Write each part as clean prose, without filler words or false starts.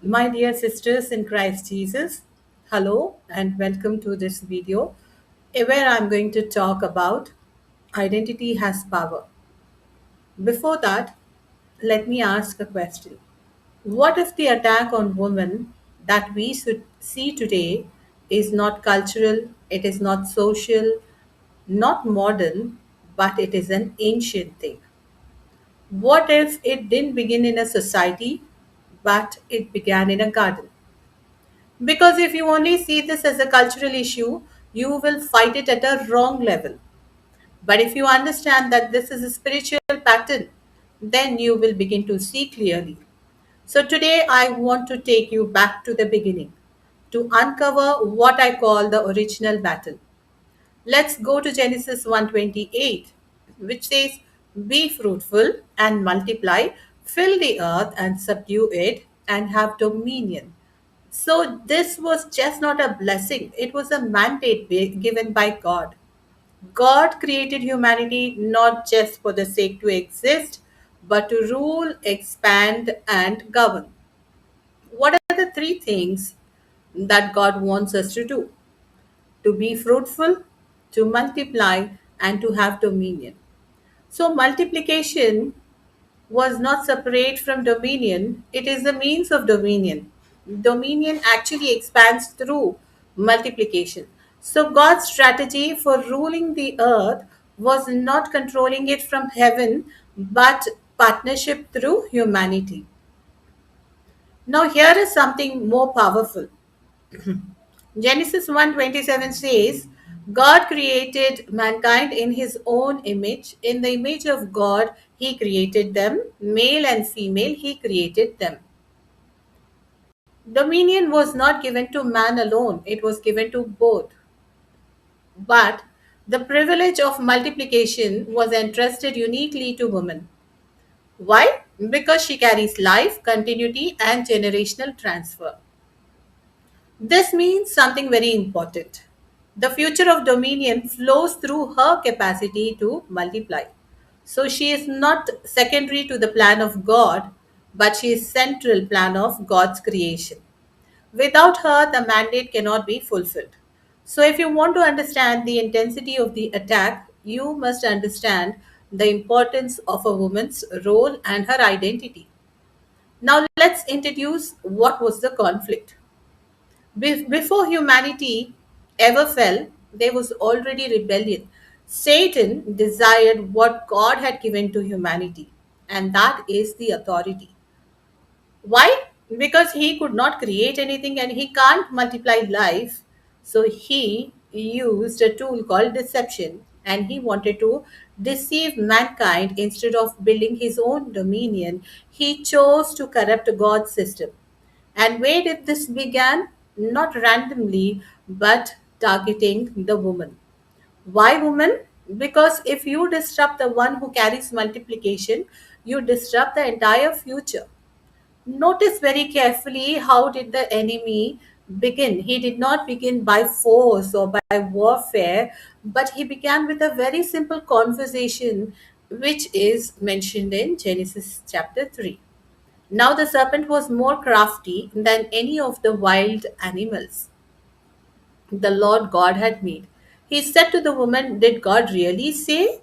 My dear sisters in Christ Jesus, hello and welcome to this video where I'm going to talk about identity has power. Before that, let me ask a question. What if the attack on women that we should see today is not cultural, it is not social, not modern, but it is an ancient thing? What if it didn't begin in a society, but it began in a garden? Because if you only see this as a cultural issue, you will fight it at a wrong level. But if you understand that this is a spiritual pattern, then you will begin to see clearly. So today I want to take you back to the beginning to uncover what I call the original battle. Let's go to Genesis 1:28, which says, "Be fruitful and multiply, fill the earth and subdue it, and have dominion." So this was just not a blessing, it was a mandate given by God. God created humanity not just for the sake to exist, but to rule, expand, and govern. What are the three things that God wants us to do? To be fruitful, to multiply, and to have dominion. So, multiplication was not separate from dominion, it is the means of dominion. Dominion actually expands through multiplication. So, God's strategy for ruling the earth was not controlling it from heaven, but partnership through humanity. Now, here is something more powerful. Genesis 1:27 says, God created mankind in his own image. In the image of God, he created them. Male and female, he created them. Dominion was not given to man alone, it was given to both. But the privilege of multiplication was entrusted uniquely to women. Why? Because she carries life, continuity, and generational transfer. This means something very important. The future of dominion flows through her capacity to multiply. So she is not secondary to the plan of God, but she is central plan of God's creation. Without her, the mandate cannot be fulfilled. So if you want to understand the intensity of the attack, you must understand the importance of a woman's role and her identity. Now let's introduce what was the conflict. Before humanity ever fell, there was already rebellion. Satan desired what God had given to humanity, and that is the authority. Why? Because he could not create anything and he can't multiply life. So he used a tool called deception and he wanted to deceive mankind instead of building his own dominion. He chose to corrupt God's system. And where did this begin? Not randomly, but targeting the woman. Why woman? Because if you disrupt the one who carries multiplication, you disrupt the entire future. Notice very carefully how did the enemy begin. He did not begin by force or by warfare, but he began with a very simple conversation which is mentioned in Genesis chapter 3. Now the serpent was more crafty than any of the wild animals the Lord God had made. He said to the woman, "Did God really say,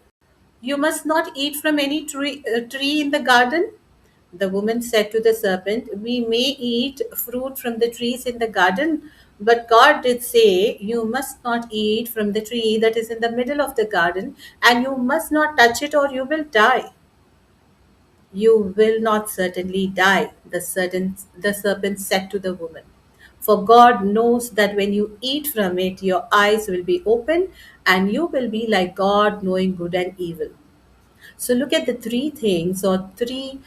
'You must not eat from any tree in the garden?'" The woman said to the serpent, "We may eat fruit from the trees in the garden, but God did say, 'You must not eat from the tree that is in the middle of the garden, and you must not touch it or you will die.'" "You will not certainly die," the serpent said to the woman. "For God knows that when you eat from it, your eyes will be open and you will be like God, knowing good and evil." So look at the three things or three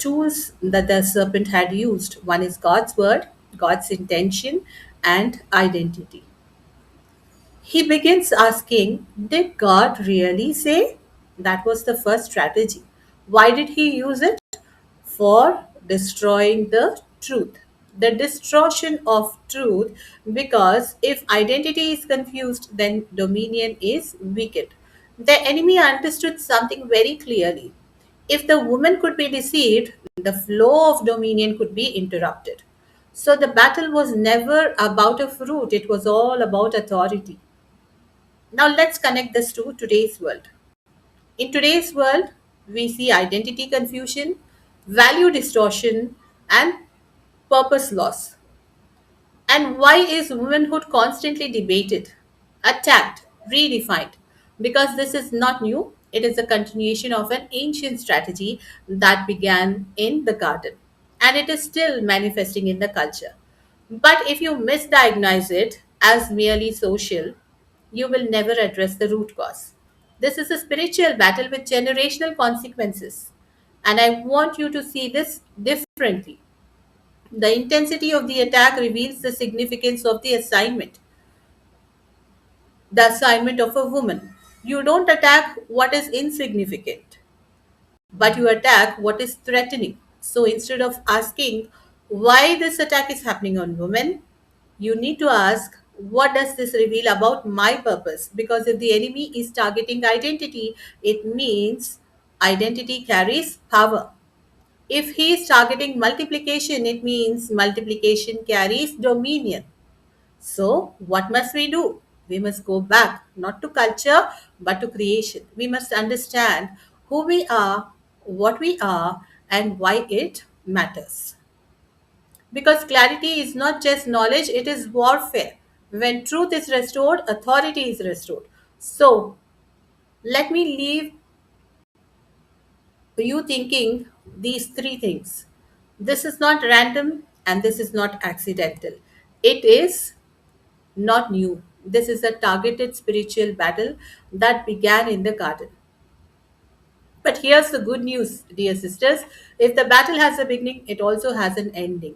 tools that the serpent had used. One is God's word, God's intention, and identity. He begins asking, "Did God really say?" That was the first strategy. Why did he use it? For destroying the truth. The distortion of truth, because if identity is confused, then dominion is weakened. The enemy understood something very clearly. If the woman could be deceived, the flow of dominion could be interrupted. So the battle was never about a fruit, it was all about authority. Now let's connect this to today's world. In today's world, we see identity confusion, value distortion, and purpose loss. And why is womanhood constantly debated, attacked, redefined? Because this is not new, it is a continuation of an ancient strategy that began in the garden and it is still manifesting in the culture. But if you misdiagnose it as merely social, you will never address the root cause. This is a spiritual battle with generational consequences. And I want you to see this differently. The intensity of the attack reveals the significance of the assignment of a woman. You don't attack what is insignificant, but you attack what is threatening. So instead of asking why this attack is happening on women, you need to ask what does this reveal about my purpose? Because if the enemy is targeting identity, it means identity carries power. If he is targeting multiplication, it means multiplication carries dominion. So, what must we do? We must go back, not to culture, but to creation. We must understand who we are, what we are, and why it matters. Because clarity is not just knowledge, it is warfare. When truth is restored, authority is restored. So, let me leave you thinking these three things. This is not random and this is not accidental. It is not new. This is a targeted spiritual battle that began in the garden. But here's the good news, dear sisters. If the battle has a beginning, it also has an ending.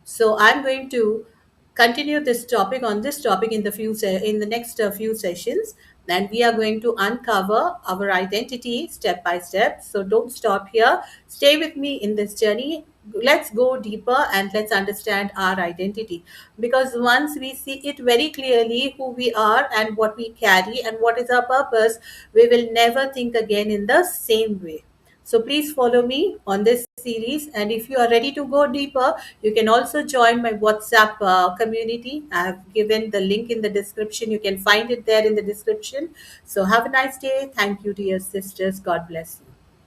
So I'm going to continue this topic on this topic in in the next few sessions, and we are going to uncover our identity step by step. So don't stop here. Stay with me in this journey. Let's go deeper and let's understand our identity, because once we see it very clearly who we are and what we carry and what is our purpose, we will never think again in the same way. So please follow me on this series. And if you are ready to go deeper, you can also join my WhatsApp community. I have given the link in the description. You can find it there in the description. So have a nice day. Thank you, dear sisters. God bless you.